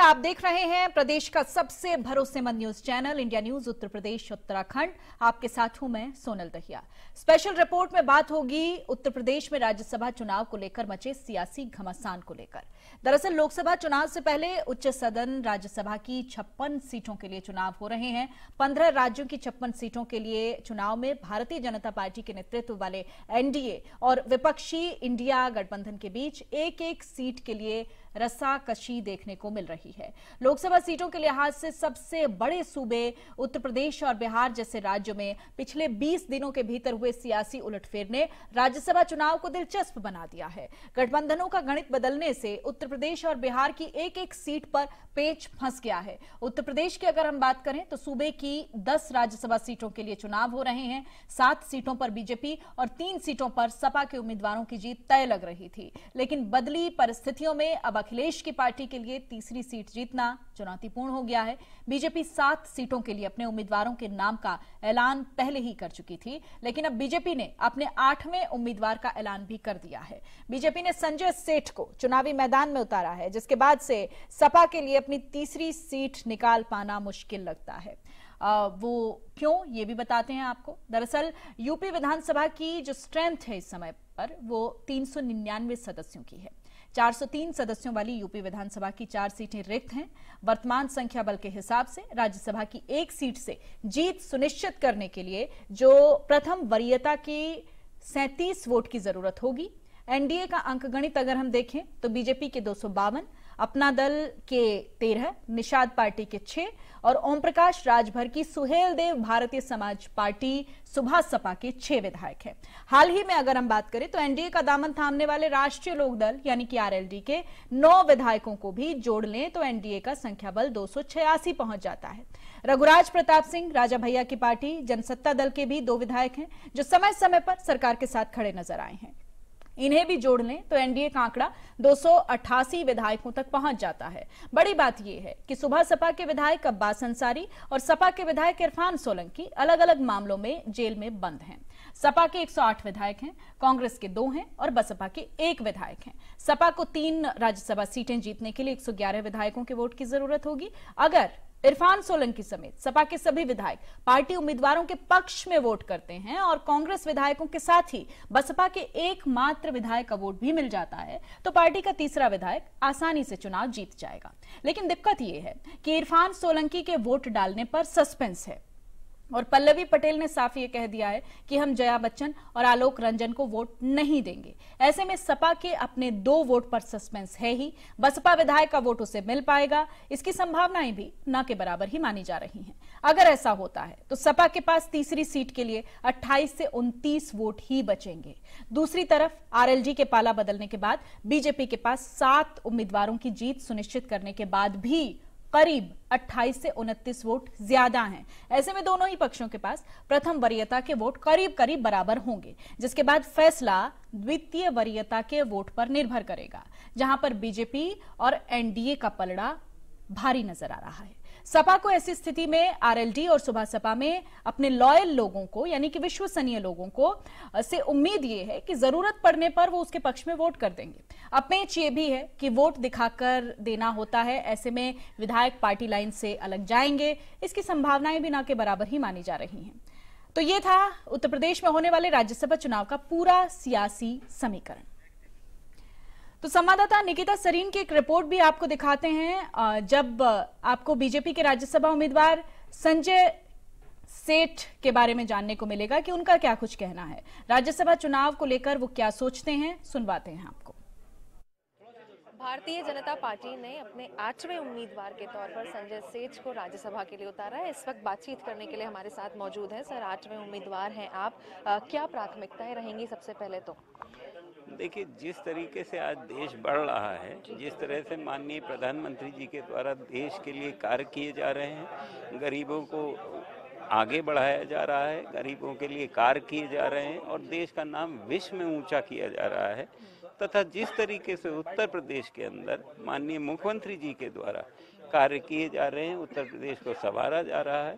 आप देख रहे हैं प्रदेश का सबसे भरोसेमंद news channel India news Uttar Pradesh Uttarakhand. आपके साथ हूं मैं सोनल दहिया। स्पेशल रिपोर्ट में बात होगी उत्तर प्रदेश में राज्यसभा चुनाव को लेकर मचे सियासी घमासान को लेकर। दरअसल लोकसभा चुनाव से पहले उच्च सदन राज्यसभा की 56 सीटों के लिए चुनाव हो रहे हैं। 15 राज्यों की 56 सीटों के लिए चुनाव में भारतीय जनता पार्टी के नेतृत्व वाले एनडीए और विपक्षी इंडिया गठबंधन के बीच एक एक सीट के लिए रस्साकशी देखने को मिल रही है। लोकसभा सीटों के लिहाज से सबसे बड़े सूबे उत्तर प्रदेश और बिहार जैसे राज्यों में पिछले 20 दिनों के भीतर हुए सियासी उलटफेर ने राज्यसभा चुनाव को दिलचस्प बना दिया है। गठबंधनों का गणित बदलने से उत्तर प्रदेश और बिहार की एक एक सीट पर पेच फंस गया है। उत्तर प्रदेश की अगर हम बात करें तो सूबे की 10 राज्यसभा सीटों के लिए चुनाव हो रहे हैं। 7 सीटों पर बीजेपी और 3 सीटों पर सपा के उम्मीदवारों की जीत तय लग रही थी, लेकिन बदली परिस्थितियों में अब अखिलेश की पार्टी के लिए तीसरी सीट जीतना चुनौतीपूर्ण हो गया है। बीजेपी 7 सीटों के लिए अपने उम्मीदवारों के नाम का ऐलान पहले ही कर चुकी थी, लेकिन अब बीजेपी ने अपने 8वें उम्मीदवार का ऐलान भी कर दिया है। बीजेपी ने संजय सेठ को चुनावी मैदान में उतारा है, जिसके बाद से सपा के लिए अपनी तीसरी सीट निकाल पाना मुश्किल लगता है। वो क्यों, ये भी बताते हैं आपको। दरअसल यूपी विधानसभा की जो स्ट्रेंथ है इस समय पर वो 399 सदस्यों की है। 403 सदस्यों वाली यूपी विधानसभा की 4 सीटें रिक्त हैं। वर्तमान संख्या बल के हिसाब से राज्यसभा की एक सीट से जीत सुनिश्चित करने के लिए जो प्रथम वरीयता की 37 वोट की जरूरत होगी। एनडीए का अंकगणित अगर हम देखें तो बीजेपी के 252, अपना दल के 13, निषाद पार्टी के 6 और ओम प्रकाश राजभर की सुहेल देव भारतीय समाज पार्टी सुभाष सपा के 6 विधायक हैं। हाल ही में अगर हम बात करें तो एनडीए का दामन थामने वाले राष्ट्रीय लोकदल यानी कि आरएलडी के 9 विधायकों को भी जोड़ लें तो एनडीए का संख्या बल 286 पहुंच जाता है। रघुराज प्रताप सिंह राजा भैया की पार्टी जनसत्ता दल के भी 2 विधायक हैं जो समय समय पर सरकार के साथ खड़े नजर आए हैं। इन्हें भी जोड़ लें तो एनडीए का आंकड़ा 288 विधायकों तक पहुंच जाता है। बड़ी बात यह है कि सुबह सपा के विधायक अब्बास अंसारी और सपा के विधायक इरफान सोलंकी अलग अलग मामलों में जेल में बंद हैं। सपा के 108 विधायक हैं, कांग्रेस के 2 हैं और बसपा के 1 विधायक हैं। सपा को 3 राज्यसभा सीटें जीतने के लिए 111 विधायकों के वोट की जरूरत होगी। अगर इरफान सोलंकी समेत सपा के सभी विधायक पार्टी उम्मीदवारों के पक्ष में वोट करते हैं और कांग्रेस विधायकों के साथ ही बसपा के एकमात्र विधायक का वोट भी मिल जाता है तो पार्टी का तीसरा विधायक आसानी से चुनाव जीत जाएगा। लेकिन दिक्कत यह है कि इरफान सोलंकी के वोट डालने पर सस्पेंस है और पल्लवी पटेल ने साफ ये कह दिया है कि हम जया बच्चन और आलोक रंजन को वोट नहीं देंगे। ऐसे में सपा के अपने 2 वोट पर सस्पेंस है ही, बसपा विधायक का वोट उसे मिल पाएगा, इसकी संभावनाएं भी न के बराबर ही मानी जा रही हैं। अगर ऐसा होता है तो सपा के पास तीसरी सीट के लिए 28 से 29 वोट ही बचेंगे। दूसरी तरफ आरएलडी के पाला बदलने के बाद बीजेपी के पास 7 उम्मीदवारों की जीत सुनिश्चित करने के बाद भी करीब 28 से 29 वोट ज्यादा हैं। ऐसे में दोनों ही पक्षों के पास प्रथम वरीयता के वोट करीब करीब बराबर होंगे, जिसके बाद फैसला द्वितीय वरीयता के वोट पर निर्भर करेगा, जहां पर बीजेपी और एनडीए का पलड़ा भारी नजर आ रहा है। सपा को ऐसी स्थिति में आरएलडी और सुबह सपा में अपने लॉयल लोगों को यानी कि विश्वसनीय लोगों को से उम्मीद ये है कि जरूरत पड़ने पर वो उसके पक्ष में वोट कर देंगे। अब पेच ये भी है कि वोट दिखाकर देना होता है, ऐसे में विधायक पार्टी लाइन से अलग जाएंगे, इसकी संभावनाएं भी ना के बराबर ही मानी जा रही हैं। तो ये था उत्तर प्रदेश में होने वाले राज्यसभा चुनाव का पूरा सियासी समीकरण। तो संवाददाता निकिता सरीन की एक रिपोर्ट भी आपको दिखाते हैं। जब आपको बीजेपी के राज्यसभा उम्मीदवार संजय सेठ के बारे में जानने को मिलेगा कि उनका क्या कुछ कहना है, राज्यसभा चुनाव को लेकर वो क्या सोचते हैं, सुनवाते हैं आपको। भारतीय जनता पार्टी ने अपने 8वें उम्मीदवार के तौर पर संजय सेठ को राज्यसभा के लिए उतारा है। इस वक्त बातचीत करने के लिए हमारे साथ मौजूद हैं। सर, 8वें उम्मीदवार हैं आप, क्या प्राथमिकताएं रहेंगी सबसे पहले तो? देखिए, जिस तरीके से आज देश बढ़ रहा है, जिस तरह से माननीय प्रधानमंत्री जी के द्वारा देश के लिए कार्य किए जा रहे हैं, गरीबों को आगे बढ़ाया जा रहा है, गरीबों के लिए कार्य किए जा रहे हैं और देश का नाम विश्व में ऊंचा किया जा रहा है, तथा जिस तरीके से उत्तर प्रदेश के अंदर माननीय मुख्यमंत्री जी के द्वारा कार्य किए जा रहे हैं, उत्तर प्रदेश को संवारा जा रहा है,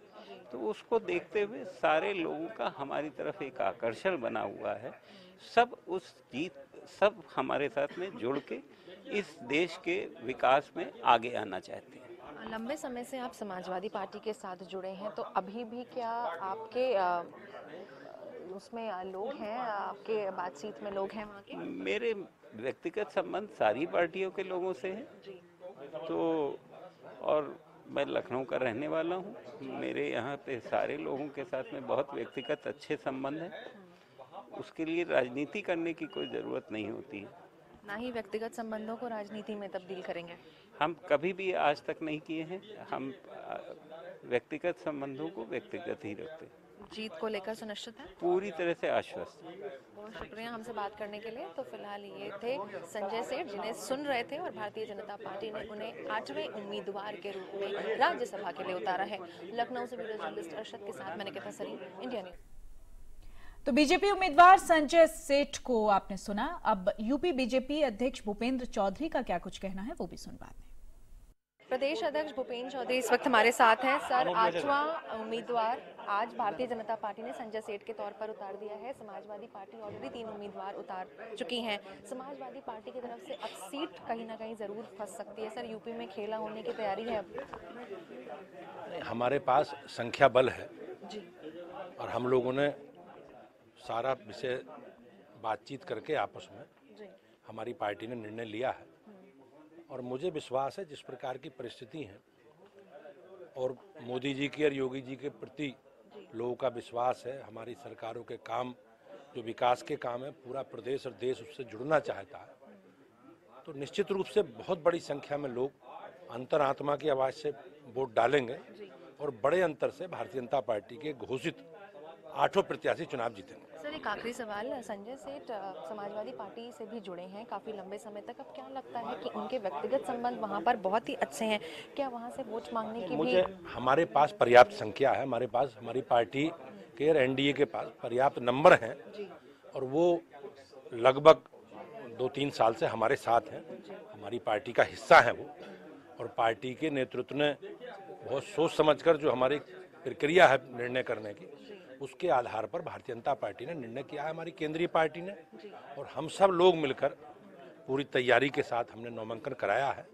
तो उसको देखते हुए सारे लोगों का हमारी तरफ एक आकर्षण बना हुआ है। सब उस जीत सब हमारे साथ में जुड़ के इस देश के विकास में आगे आना चाहते हैं। लंबे समय से आप समाजवादी पार्टी के साथ जुड़े हैं, तो अभी भी क्या आपके उसमें लोग हैं, आपके बातचीत में लोग हैं वहाँ के? मेरे व्यक्तिगत संबंध सारी पार्टियों के लोगों से हैं, तो और मैं लखनऊ का रहने वाला हूँ। मेरे यहाँ पे सारे लोगों के साथ में बहुत व्यक्तिगत अच्छे संबंध हैं। उसके लिए राजनीति करने की कोई ज़रूरत नहीं होती है। ना ही व्यक्तिगत संबंधों को राजनीति में तब्दील करेंगे? हम कभी भी आज तक नहीं किए हैं। हम व्यक्तिगत संबंधों को व्यक्तिगत ही रखते हैं। जीत को लेकर सुनिश्चित है? पूरी तरह से आश्वस्त। बहुत शुक्रिया हमसे बात करने के लिए। तो फिलहाल ये थे संजय सेठ, जिन्हें सुन रहे थे, और भारतीय जनता पार्टी ने उन्हें 8वें उम्मीदवार के रूप में राज्यसभा के लिए उतारा है। लखनऊ से वीडियो जर्नलिस्ट अर्शद के साथ मैंने कहता सरीन, इंडिया न्यूज। तो बीजेपी उम्मीदवार संजय सेठ को आपने सुना। अब यूपी बीजेपी अध्यक्ष भूपेंद्र चौधरी का क्या कुछ कहना है, वो भी सुन बात है। प्रदेश अध्यक्ष भूपेंद्र चौधरी इस वक्त हमारे साथ हैं। सर, 8वां उम्मीदवार आज भारतीय जनता पार्टी ने संजय सेठ के तौर पर उतार दिया है। समाजवादी पार्टी ऑलरेडी 3 उम्मीदवार उतार चुकी हैं। समाजवादी पार्टी की तरफ से अब सीट कहीं ना कहीं जरूर फंस सकती है। सर, यूपी में खेला होने की तैयारी है अब? हमारे पास संख्या बल है जी, और हम लोगों ने सारा विषय बातचीत करके आपस में जी, हमारी पार्टी ने निर्णय लिया है। और मुझे विश्वास है जिस प्रकार की परिस्थिति है और मोदी जी की और योगी जी के प्रति लोगों का विश्वास है, हमारी सरकारों के काम जो विकास के काम है, पूरा प्रदेश और देश उससे जुड़ना चाहता है, तो निश्चित रूप से बहुत बड़ी संख्या में लोग अंतरात्मा की आवाज़ से वोट डालेंगे और बड़े अंतर से भारतीय जनता पार्टी के घोषित 8 प्रत्याशी चुनाव जीतेंगे। सर, एक आखिरी सवाल। संजय सेठ समाजवादी पार्टी से भी जुड़े हैं काफ़ी लंबे समय तक। अब क्या लगता है कि उनके व्यक्तिगत संबंध वहां पर बहुत ही अच्छे हैं, क्या वहां से वोट मांगने की मुझे हमारे पास पर्याप्त संख्या है, हमारे पास हमारी पार्टी के और एनडीए के पास पर्याप्त नंबर हैं और वो लगभग 2-3 साल से हमारे साथ हैं, हमारी पार्टी का हिस्सा है वो। और पार्टी के नेतृत्व ने बहुत सोच समझकर जो हमारी प्रक्रिया है निर्णय करने की, उसके आधार पर भारतीय जनता पार्टी ने निर्णय किया है, हमारी केंद्रीय पार्टी ने। और हम सब लोग मिलकर पूरी तैयारी के साथ हमने नामांकन कराया है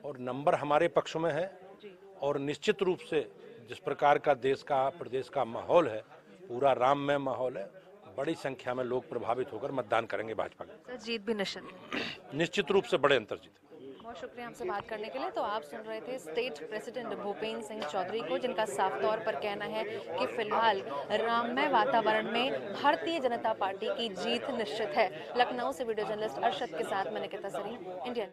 और नंबर हमारे पक्ष में है। और निश्चित रूप से जिस प्रकार का देश का प्रदेश का माहौल है, पूरा राममय माहौल है, बड़ी संख्या में लोग प्रभावित होकर मतदान करेंगे भाजपा का। सर, जीत भी निश्चित रूप से बड़े अंतर जीत। बहुत शुक्रिया हमसे बात करने के लिए। तो आप सुन रहे थे स्टेट प्रेसिडेंट भूपेंद्र सिंह चौधरी को, जिनका साफ तौर पर कहना है कि फिलहाल राममय वातावरण में भारतीय जनता पार्टी की जीत निश्चित है। लखनऊ से वीडियो जर्नलिस्ट अर्शद के साथ मैंने कहता सरीन, इंडिया।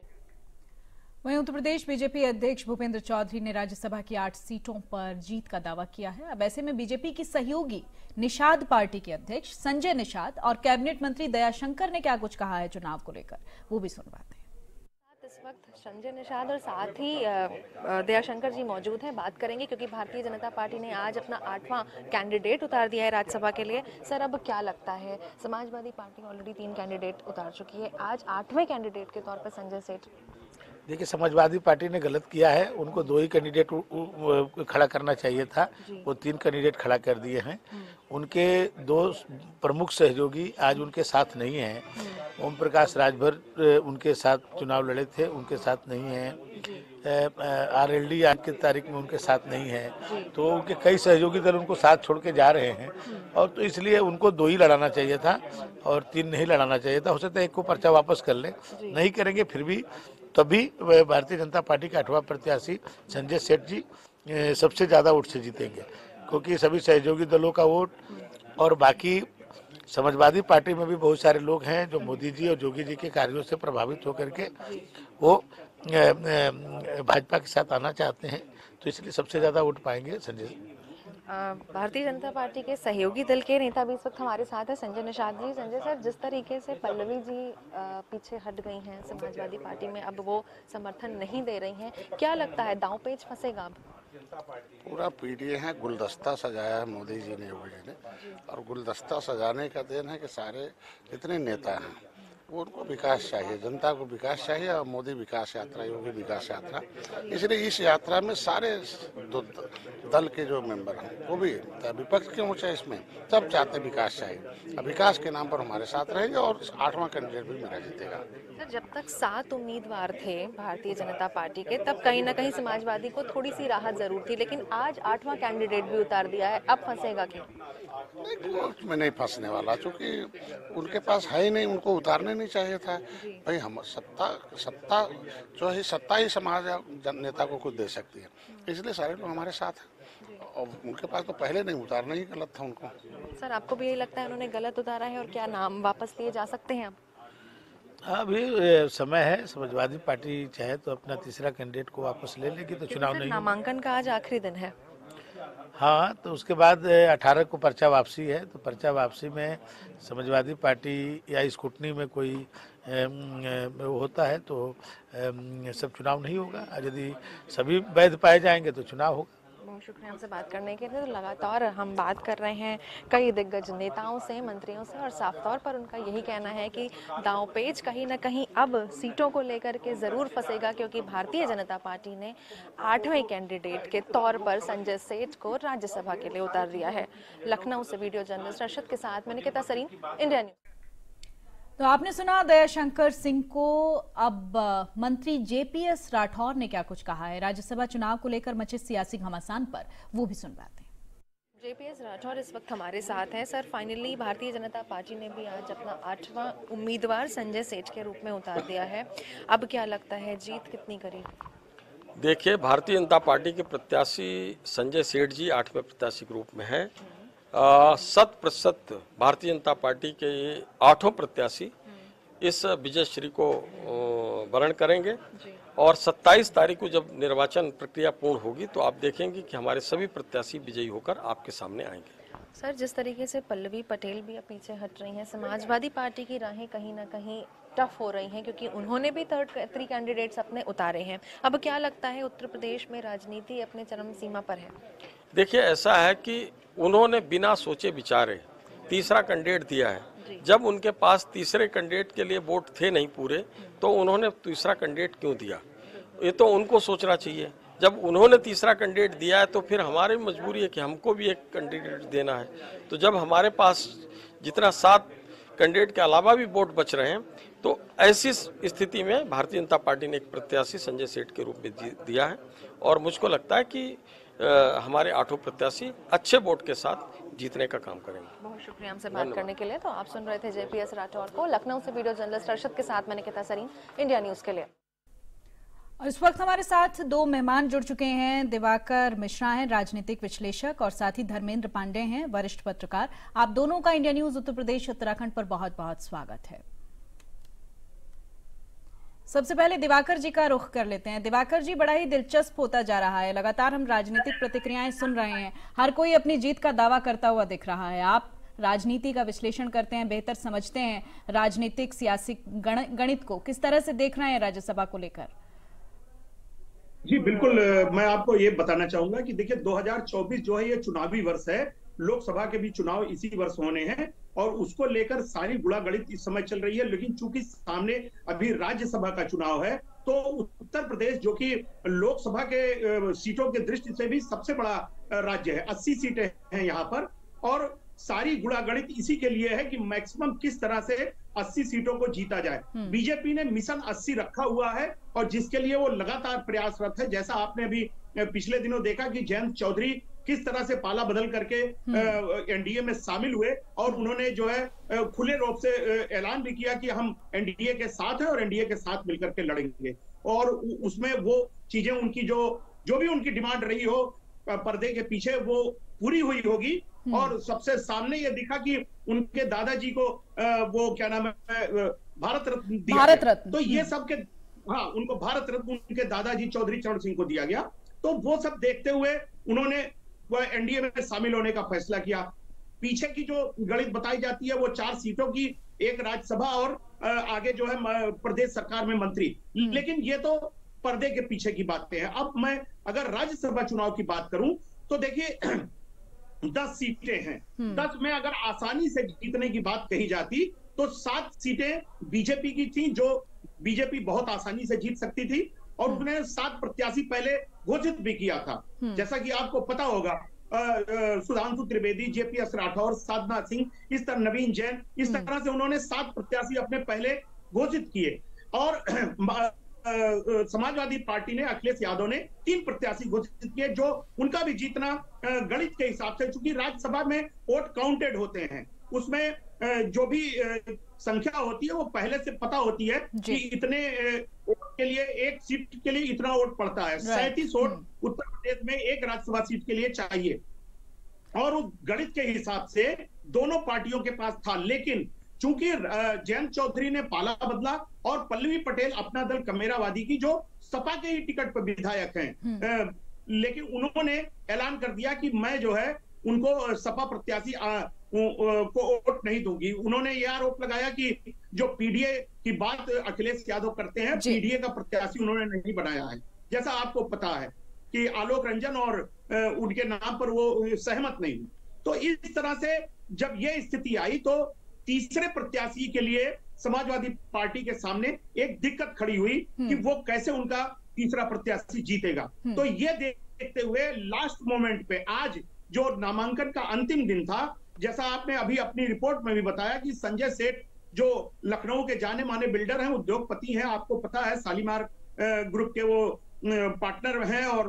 वहीं उत्तर प्रदेश बीजेपी अध्यक्ष भूपेंद्र चौधरी ने राज्यसभा की 8 सीटों पर जीत का दावा किया है। अब ऐसे में बीजेपी की सहयोगी निषाद पार्टी के अध्यक्ष संजय निषाद और कैबिनेट मंत्री दयाशंकर ने क्या कुछ कहा है चुनाव को लेकर, वो भी सुनवाते हैं। इस वक्त संजय निषाद और साथ ही दयाशंकर जी मौजूद हैं, बात करेंगे क्योंकि भारतीय जनता पार्टी ने आज अपना 8वां कैंडिडेट उतार दिया है राज्यसभा के लिए। सर, अब क्या लगता है, समाजवादी पार्टी ऑलरेडी 3 कैंडिडेट उतार चुकी है, आज 8वें कैंडिडेट के तौर पर संजय सेठ? देखिए, समाजवादी पार्टी ने गलत किया है, उनको 2 ही कैंडिडेट खड़ा करना चाहिए था, वो 3 कैंडिडेट खड़ा कर दिए हैं। उनके 2 प्रमुख सहयोगी आज उनके साथ नहीं हैं। ओम प्रकाश राजभर उनके साथ चुनाव लड़े थे, उनके साथ नहीं हैं। आरएलडी आज की तारीख में उनके साथ नहीं है, तो उनके कई सहयोगी दल उनको साथ छोड़ के जा रहे हैं, और तो इसलिए उनको 2 ही लड़ाना चाहिए था और 3 नहीं लड़ाना चाहिए था। हो सकता है एक को पर्चा वापस कर लें, नहीं करेंगे फिर भी तभी भारतीय जनता पार्टी के 8वां प्रत्याशी संजय सेठ जी सबसे ज़्यादा वोट से जीतेंगे, क्योंकि सभी सहयोगी दलों का वोट और बाकी समाजवादी पार्टी में भी बहुत सारे लोग हैं जो मोदी जी और योगी जी के कार्यों से प्रभावित होकर के वो भाजपा के साथ आना चाहते हैं, तो इसलिए सबसे ज़्यादा वोट पाएंगे संजय। भारतीय जनता पार्टी के सहयोगी दल के नेता भी इस वक्त हमारे साथ है, संजय निषाद जी। संजय सर, जिस तरीके से पल्लवी जी पीछे हट गई हैं समाजवादी पार्टी में, अब वो समर्थन नहीं दे रही हैं, क्या लगता है दांव पेच फंसेगा अब? पूरा पीडीए है, गुलदस्ता सजाया है मोदी जी ने, योगी जी ने, और गुलदस्ता सजाने का देन है कि सारे जितने नेता हैं वो उनको विकास चाहिए, जनता को विकास चाहिए, और मोदी विकास यात्रा, योगी विकास यात्रा। इसलिए इस यात्रा में सारे दल के जो मेंबर हैं वो भी, विपक्ष क्यों चाहे इसमें, सब चाहते विकास चाहिए। अब विकास के नाम पर हमारे साथ रहेंगे और 8वां कैंडिडेट भी मेरा जीतेगा। सर, जब तक 7 उम्मीदवार थे भारतीय जनता पार्टी के, तब कहीं ना कहीं समाजवादी को थोड़ी सी राहत जरूर थी, लेकिन आज 8वां कैंडिडेट भी उतार दिया है, अब फंसेगा क्यों? नहीं, मैं नहीं फंसने वाला, क्योंकि उनके पास है ही नहीं, उनको उतारने नहीं चाहिए था भाई। हम सत्ता जो है, सत्ता ही समाज नेता को खुद दे सकती है, इसलिए सारे लोग हमारे साथ हैं और उनके पास तो पहले नहीं, उतारना ही गलत था उनको। सर, आपको भी यही लगता है उन्होंने गलत उतारा है, और क्या नाम वापस लिए जा सकते हैं अब? अभी समय है, समाजवादी पार्टी चाहे तो अपना तीसरा कैंडिडेट को वापस ले लेगी तो चुनाव नहीं। नामांकन का आज आखिरी दिन है। हाँ, तो उसके बाद 18 को पर्चा वापसी है, तो पर्चा वापसी में समाजवादी पार्टी या स्कूटनी में कोई होता है तो सब चुनाव नहीं होगा। यदि सभी वैध पाए जाएंगे तो चुनाव होगा। बहुत शुक्रिया हमसे बात करने के लिए। तो लगातार हम बात कर रहे हैं कई दिग्गज नेताओं से, मंत्रियों से, और साफ तौर पर उनका यही कहना है कि दांवपेच कहीं ना कहीं अब सीटों को लेकर के जरूर फंसेगा, क्योंकि भारतीय जनता पार्टी ने 8वें कैंडिडेट के तौर पर संजय सेठ को राज्यसभा के लिए उतार दिया है। लखनऊ से वीडियो जर्नलिस्ट अर्शद के साथ मैं निकिता सरीन, इंडिया न्यूज। तो आपने सुना दयाशंकर सिंह को। अब मंत्री जेपीएस राठौर ने क्या कुछ कहा है राज्यसभा चुनाव को लेकर मचे सियासी घमासान पर, वो भी सुनवाते हैं। जेपीएस राठौर इस वक्त हमारे साथ हैं। Sir, finally Bharatiya Janata party ने भी आज अपना 8वां उम्मीदवार संजय सेठ के रूप में उतार दिया है। अब क्या लगता है, जीत कितनी करीब? देखिए, भारतीय जनता पार्टी के प्रत्याशी संजय सेठ जी 8वें प्रत्याशी के रूप में हैं। 100% भारतीय जनता पार्टी के 8 प्रत्याशी इस विजय श्री को वरण करेंगे और 27 तारीख को जब निर्वाचन प्रक्रिया पूर्ण होगी तो आप देखेंगे कि हमारे सभी प्रत्याशी विजयी होकर आपके सामने आएंगे। सर, जिस तरीके से पल्लवी पटेल भी अब पीछे हट रही हैं, समाजवादी पार्टी की राहें कहीं ना कहीं टफ हो रही हैं, क्योंकि उन्होंने भी 3 कैंडिडेट्स अपने उतारे हैं। अब क्या लगता है, उत्तर प्रदेश में राजनीति अपने चरम सीमा पर है? देखिए, ऐसा है कि उन्होंने बिना सोचे विचारे तीसरा कैंडिडेट दिया है। जब उनके पास तीसरे कैंडिडेट के लिए वोट थे नहीं पूरे, तो उन्होंने तीसरा कैंडिडेट क्यों दिया, ये तो उनको सोचना चाहिए। जब उन्होंने तीसरा कैंडिडेट दिया है तो फिर हमारी मजबूरी है कि हमको भी एक कैंडिडेट देना है। तो जब हमारे पास जितना 7 कैंडिडेट के अलावा भी वोट बच रहे हैं, तो ऐसी स्थिति में भारतीय जनता पार्टी ने एक प्रत्याशी संजय सेठ के रूप में दिया है और मुझको लगता है कि हमारे 8 प्रत्याशी अच्छे वोट के साथ जीतने का काम करेंगे। बहुत शुक्रिया हमसे बात करने के लिए। तो आप सुन रहे थे जेपीएस राठौर को। लखनऊ से वीडियो जर्नलिस्ट अर्शद के साथ मैं निकिता सरीन, इंडिया न्यूज के लिए। और इस वक्त हमारे साथ 2 मेहमान जुड़ चुके हैं। दिवाकर मिश्रा हैं, राजनीतिक विश्लेषक, और साथ ही धर्मेंद्र पांडे हैं, वरिष्ठ पत्रकार। आप दोनों का इंडिया न्यूज उत्तर प्रदेश उत्तराखंड पर बहुत बहुत स्वागत है। सबसे पहले दिवाकर जी का रुख कर लेते हैं। दिवाकर जी, बड़ा ही दिलचस्प होता जा रहा है, लगातार हम राजनीतिक प्रतिक्रियाएं सुन रहे हैं, हर कोई अपनी जीत का दावा करता हुआ दिख रहा है। आप राजनीति का विश्लेषण करते हैं, बेहतर समझते हैं राजनीतिक सियासी गणित को, किस तरह से देख रहे हैं राज्यसभा को लेकर? जी बिल्कुल, मैं आपको ये बताना चाहूंगा कि देखिए 2024 जो है ये चुनावी वर्ष है। लोकसभा के भी चुनाव इसी वर्ष होने हैं और उसको लेकर सारी गुड़ागणित इस समय चल रही है। लेकिन चूंकि सामने अभी राज्यसभा का चुनाव है, तो उत्तर प्रदेश जो कि लोकसभा के सीटों के दृष्टि से भी सबसे बड़ा राज्य है, 80 सीटें हैं यहाँ पर, और सारी गुड़ागणित इसी के लिए है कि मैक्सिमम किस तरह से 80 सीटों को जीता जाए। बीजेपी ने मिशन 80 रखा हुआ है और जिसके लिए वो लगातार प्रयासरत है। जैसा आपने अभी पिछले दिनों देखा कि जयंत चौधरी किस तरह से पाला बदल करके एनडीए में शामिल हुए और उन्होंने जो है खुले रूप से ऐलान भी किया कि हम एनडीए के साथ हैं और एनडीए के साथ मिलकर के लड़ेंगे। और उसमें वो चीजें उनकी जो भी उनकी डिमांड रही हो पर्दे के पीछे वो पूरी हुई होगी। और सबसे सामने ये दिखा कि उनके दादाजी को वो क्या नाम है भारत रत्न दिया गया। तो ये सब के उनको भारत रत्न उनके दादाजी चौधरी चरण सिंह को दिया गया। तो वो सब देखते हुए उन्होंने एनडीए में शामिल होने का फैसला किया। पीछे की जो गणित बताई जाती है वो 4 सीटों की, 1 राज्यसभा और आगे जो है प्रदेश सरकार में मंत्री। लेकिन ये तो पर्दे के पीछे की बातें हैं। अब मैं अगर राज्यसभा चुनाव की बात करूं तो देखिए 10 सीटें हैं। 10 में अगर आसानी से जीतने की बात कही जाती तो 7 सीटें बीजेपी की थी, जो बीजेपी बहुत आसानी से जीत सकती थी और उन्हें 7 प्रत्याशी पहले घोषित भी किया था। जैसा कि आपको पता होगा, सुधांशु त्रिवेदी, जेपीएस राठौर, साधना सिंह, इस तरह नवीन जैन, इस तरह से उन्होंने 7 प्रत्याशी अपने पहले घोषित किए। और समाजवादी पार्टी ने, अखिलेश यादव ने 3 प्रत्याशी घोषित किए, जो उनका भी जीतना गणित के हिसाब से, चूंकि राज्यसभा में वोट काउंटेड होते हैं, उसमें जो भी संख्या होती है वो पहले से पता होती है कि इतने वोट के लिए, एक सीट के लिए इतना वोट पड़ता है। 37 वोट उत्तर प्रदेश में एक राज्यसभा सीट के लिए चाहिए, और उस गणित के हिसाब से दोनों पार्टियों के पास था। लेकिन चूंकि जयंत चौधरी ने पाला बदला और पल्लवी पटेल अपना दल कमेरावादी की, जो सपा के ही टिकट पर विधायक हैं, लेकिन उन्होंने ऐलान कर दिया कि मैं जो है उनको सपा प्रत्याशी को वोट नहीं दूंगी। उन्होंने यह आरोप लगाया कि जो पीडीए की बात अखिलेश यादव करते हैं, पीडीए का प्रत्याशी उन्होंने नहीं बनाया है। जैसा आपको पता है कि आलोक रंजन और उनके नाम पर वो सहमत नहीं। तो इस तरह से जब ये स्थिति आई तो तीसरे प्रत्याशी के लिए समाजवादी पार्टी के सामने एक दिक्कत खड़ी हुई कि वो कैसे उनका तीसरा प्रत्याशी जीतेगा। तो ये देखते हुए लास्ट मोमेंट पे आज जो नामांकन का अंतिम दिन था, जैसा आपने अभी अपनी रिपोर्ट में भी बताया कि संजय सेठ जो लखनऊ के जाने माने बिल्डर हैं, उद्योगपति हैं, आपको पता है सालीमार ग्रुप के वो पार्टनर हैं और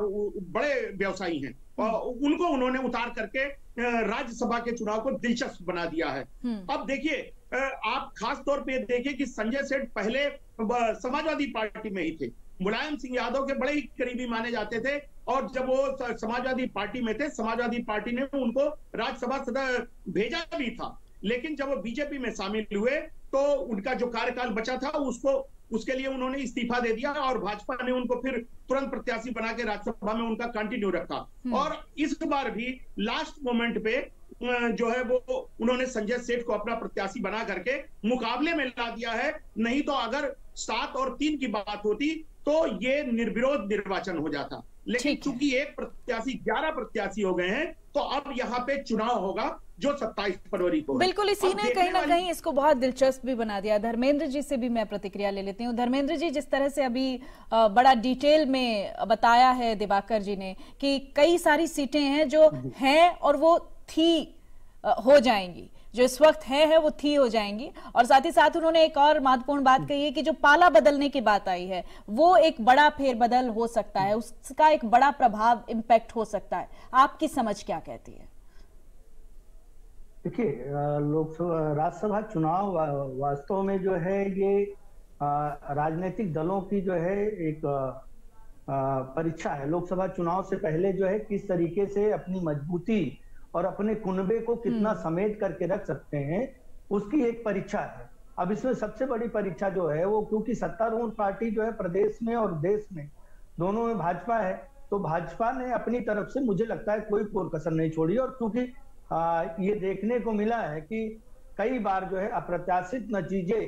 बड़े व्यवसायी हैं, और उनको उन्होंने उतार करके राज्यसभा के चुनाव को दिलचस्प बना दिया है। अब देखिए, आप खास तौर पे देखिए कि संजय सेठ पहले समाजवादी पार्टी में ही थे, मुलायम सिंह यादव के बड़े ही करीबी माने जाते थे, और जब वो समाजवादी पार्टी में थे, समाजवादी पार्टी ने उनको राज्यसभा सदस्य भेजा भी था। लेकिन जब वो बीजेपी में शामिल हुए तो उनका जो कार्यकाल बचा था उसके लिए उन्होंने इस्तीफा दे दिया, और भाजपा ने उनको फिर तुरंत प्रत्याशी बना के राज्यसभा में उनका कंटिन्यू रखा। और इस बार भी लास्ट मोमेंट पे जो है वो उन्होंने संजय सेठ को अपना प्रत्याशी बना करके मुकाबले में ला दिया है। नहीं तो अगर 7 और 3 की बात होती तो ये निर्विरोध निर्वाचन हो जाता। लेकिन चूंकि एक प्रत्याशी 11 प्रत्याशी हो गए हैं, तो अब यहाँ पे चुनाव होगा जो 27 फरवरी को। बिल्कुल, इसी ने कहीं ना कहीं इसको बहुत दिलचस्प भी बना दिया। धर्मेंद्र जी से भी मैं प्रतिक्रिया ले लेती हूँ। धर्मेंद्र जी, जिस तरह से अभी बड़ा डिटेल में बताया है दिवाकर जी ने कि कई सारी सीटें हैं जो हैं और वो थी हो जाएंगी, जो इस वक्त है वो थी हो जाएंगी, और साथ ही साथ उन्होंने एक और महत्वपूर्ण बात कही है कि जो पाला बदलने की बात आई है वो एक बड़ा फेरबदल हो सकता है, उसका एक बड़ा प्रभाव इम्पैक्ट हो सकता है। आपकी समझ क्या कहती है? देखिए, लोकसभा राज्यसभा चुनाव वास्तव में जो है ये राजनीतिक दलों की जो है एक परीक्षा है। लोकसभा चुनाव से पहले जो है किस तरीके से अपनी मजबूती और अपने कुनबे को कितना समेट करके रख सकते हैं, उसकी एक परीक्षा है। अब इसमें सबसे बड़ी परीक्षा जो है वो, क्योंकि सत्तारूढ़ पार्टी जो है प्रदेश में और देश में दोनों में भाजपा है, तो भाजपा ने अपनी तरफ से मुझे लगता है कोई कोर कसर नहीं छोड़ी। और क्योंकि ये देखने को मिला है कि कई बार जो है अप्रत्याशित नतीजे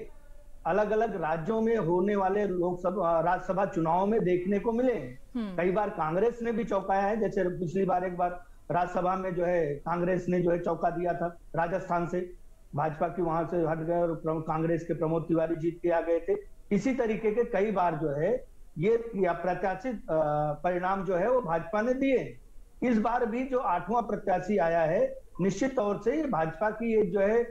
अलग अलग राज्यों में होने वाले लोकसभा राज्यसभा चुनाव में देखने को मिले हैं। कई बार कांग्रेस ने भी चौंकाया है, जैसे पिछली बार एक बार राज्यसभा में जो है कांग्रेस ने जो है चौंका दिया था राजस्थान से, भाजपा की वहां से हट गए और कांग्रेस के प्रमोद तिवारी जीत के आ गए थे। इसी तरीके के कई बार जो है ये अप्रत्याशित परिणाम जो है वो भाजपा ने दिए। इस बार भी जो 8वां प्रत्याशी आया है, निश्चित तौर से ये भाजपा की एक जो है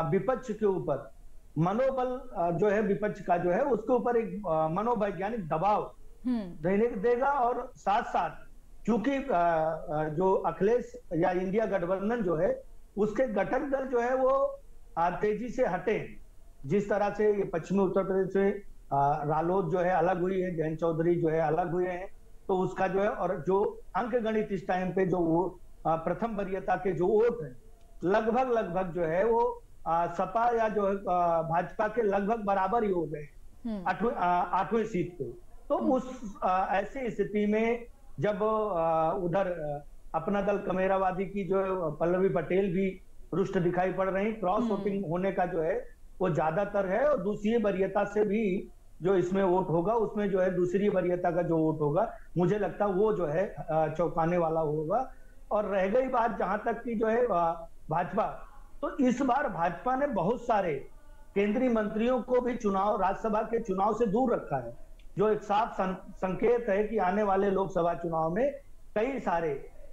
विपक्ष के ऊपर मनोबल जो है विपक्ष का जो है उसके ऊपर एक मनोवैज्ञानिक दबाव देगा। और साथ साथ चूंकि जो अखिलेश या इंडिया गठबंधन जो है उसके घटक दल जो है वो तेजी से हटे, जिस तरह से ये पश्चिमी उत्तर प्रदेश से रालोद जो है अलग हुई है, जयंत चौधरी जो है अलग हुए हैं, तो उसका जो है, और जो अंक गणित इस टाइम पे जो वो प्रथम वरीयता के जो वोट है लगभग जो है वो सपा या जो है भाजपा के लगभग बराबर ही हो गए 8वीं सीट पे। तो उस ऐसी स्थिति में जब उधर अपना दल कमेरावादी की जो पल्लवी पटेल भी रुष्ट दिखाई पड़ रही, क्रॉस वोटिंग होने का जो है वो ज्यादातर है, और दूसरी वरीयता से भी जो इसमें वोट होगा उसमें जो है दूसरी वरीयता का जो वोट होगा मुझे लगता है वो जो है चौंकाने वाला होगा। और रह गई बात जहां तक की जो है भाजपा, तो इस बार भाजपा ने बहुत सारे केंद्रीय मंत्रियों को भी चुनाव राज्यसभा के चुनाव से दूर रखा है। जो एक साफ संकेत है कि आने वाले लोकसभा चुनाव में कई सारे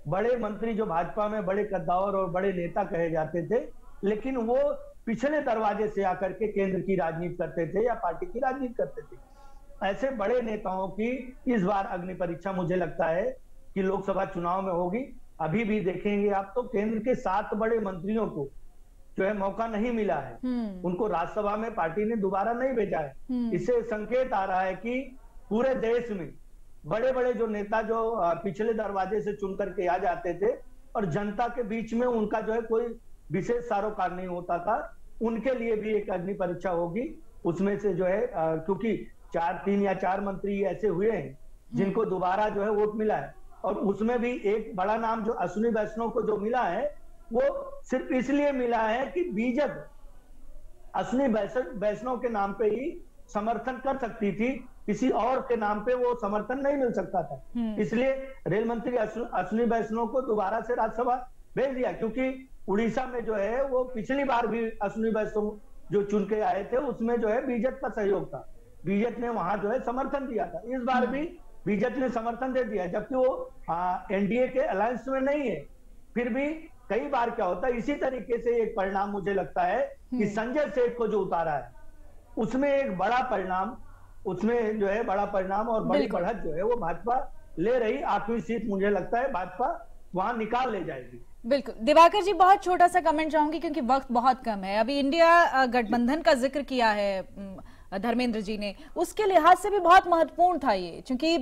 बड़े मंत्री जो भाजपा में बड़े कद्दावर और बड़े नेता कहे जाते थे, लेकिन वो पिछले दरवाजे से आकर के केंद्र की राजनीति करते थे या पार्टी की राजनीति करते थे। ऐसे बड़े नेताओं की इस बार अग्नि परीक्षा मुझे लगता है कि लोकसभा चुनाव में होगी। अभी भी देखेंगे आप तो केंद्र के 7 बड़े मंत्रियों को जो है मौका नहीं मिला है, उनको राज्यसभा में पार्टी ने दोबारा नहीं भेजा है। इससे संकेत आ रहा है कि पूरे देश में बड़े बड़े जो नेता जो पिछले दरवाजे से चुन करके आ जाते थे और जनता के बीच में उनका जो है कोई विशेष सरोकार नहीं होता था, उनके लिए भी एक अग्नि परीक्षा होगी। उसमें से जो है क्योंकि 3 या 4 मंत्री ऐसे हुए हैं जिनको दोबारा जो है वोट मिला है, और उसमें भी एक बड़ा नाम जो अश्विनी वैष्णव को जो मिला है वो सिर्फ इसलिए मिला है कि बीजेपी अश्विनी वैष्णव के नाम पे ही समर्थन कर सकती थी, किसी और के नाम पे वो समर्थन नहीं मिल सकता था। इसलिए रेल मंत्री अश्विनी वैष्णव को दोबारा से राज्यसभा भेज दिया, क्योंकि उड़ीसा में जो है वो पिछली बार भी अश्विनी वैष्णव जो चुन के आए थे उसमें जो है बीजेपी का सहयोग था, बीजेपी ने वहां जो है समर्थन दिया था। इस बार भी बीजेपी ने समर्थन दे दिया, जबकि वो एनडीए के अलायंस में नहीं है। फिर भी कई बार क्या होता है, इसी तरीके से एक परिणाम मुझे लगता है कि संजय सेठ को जो उतारा है उसमें एक बड़ा परिणाम, उसमें जो है बड़ा परिणाम और बड़ी बढ़त जो है वो भाजपा ले रही। 8वीं सीट मुझे लगता है भाजपा वहां निकाल ले जाएगी। बिल्कुल। दिवाकर जी, बहुत छोटा सा कमेंट चाहूंगी क्योंकि वक्त बहुत कम है। अभी इंडिया गठबंधन का जिक्र किया है धर्मेंद्र जी ने, उसके लिहाज से भी बहुत महत्वपूर्ण था ये, क्योंकि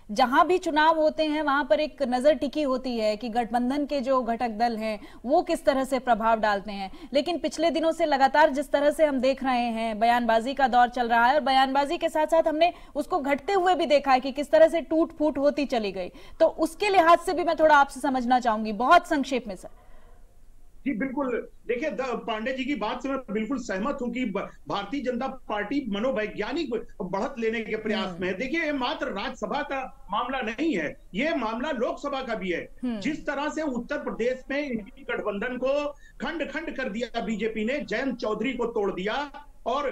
जहां भी चुनाव होते हैं वहां पर एक नजर टिकी होती है कि गठबंधन के जो घटक दल हैं वो किस तरह से प्रभाव डालते हैं। लेकिन पिछले दिनों से लगातार जिस तरह से हम देख रहे हैं, बयानबाजी का दौर चल रहा है और बयानबाजी के साथ साथ हमने उसको घटते हुए भी देखा है कि किस तरह से टूट फूट होती चली गई। तो उसके लिहाज से भी मैं थोड़ा आपसे समझना चाहूंगी, बहुत संक्षेप में सर। जी बिल्कुल, देखिए पांडे जी की बात से मैं बिल्कुल सहमत हूं कि भारतीय जनता पार्टी मनोवैज्ञानिक बढ़त लेने के प्रयास में है। देखिए ये मात्र राज्यसभा का मामला नहीं है, ये मामला लोकसभा का भी है। जिस तरह से उत्तर प्रदेश में इंडी गठबंधन को खंड खंड कर दिया बीजेपी ने, जयंत चौधरी को तोड़ दिया और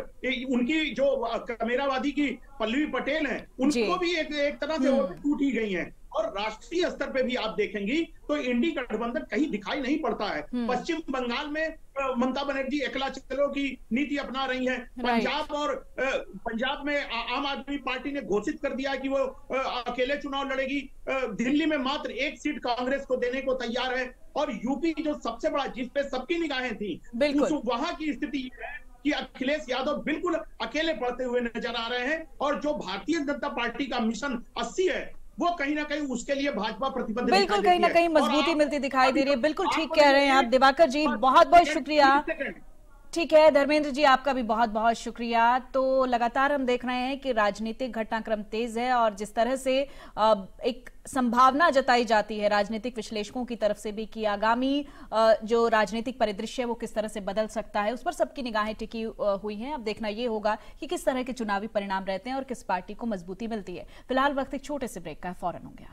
उनकी जो कमेरावादी की पल्लवी पटेल है उनको भी एक तरह से टूट ही गई है। और राष्ट्रीय स्तर पे भी आप देखेंगी तो इंडी गठबंधन कहीं दिखाई नहीं पड़ता है। पश्चिम बंगाल में ममता बनर्जी एकला चलो की नीति अपना रही है। पंजाब में आम आदमी पार्टी ने घोषित कर दिया कि वो अकेले चुनाव लड़ेगी। दिल्ली में मात्र 1 सीट कांग्रेस को देने को तैयार है। और यूपी जो सबसे बड़ा, जिस पे सबकी निगाहें थी, वहां की स्थिति है कि अखिलेश यादव बिल्कुल अकेले पड़ते हुए नजर आ रहे हैं। और जो भारतीय जनता पार्टी का मिशन 80 है वो कहीं ना कहीं उसके लिए भाजपा प्रतिबद्ध, बिल्कुल कहीं ना कहीं मजबूती मिलती दिखाई दे रही है। बिल्कुल ठीक कह रहे हैं आप दिवाकर जी, बहुत बहुत शुक्रिया। ठीक है धर्मेंद्र जी, आपका भी बहुत बहुत शुक्रिया। तो लगातार हम देख रहे हैं कि राजनीतिक घटनाक्रम तेज है और जिस तरह से एक संभावना जताई जाती है राजनीतिक विश्लेषकों की तरफ से भी कि आगामी जो राजनीतिक परिदृश्य है वो किस तरह से बदल सकता है, उस पर सबकी निगाहें टिकी हुई हैं। अब देखना ये होगा कि किस तरह के चुनावी परिणाम रहते हैं और किस पार्टी को मजबूती मिलती है। फिलहाल वक्त एक छोटे से ब्रेक का है, फौरन होंगे।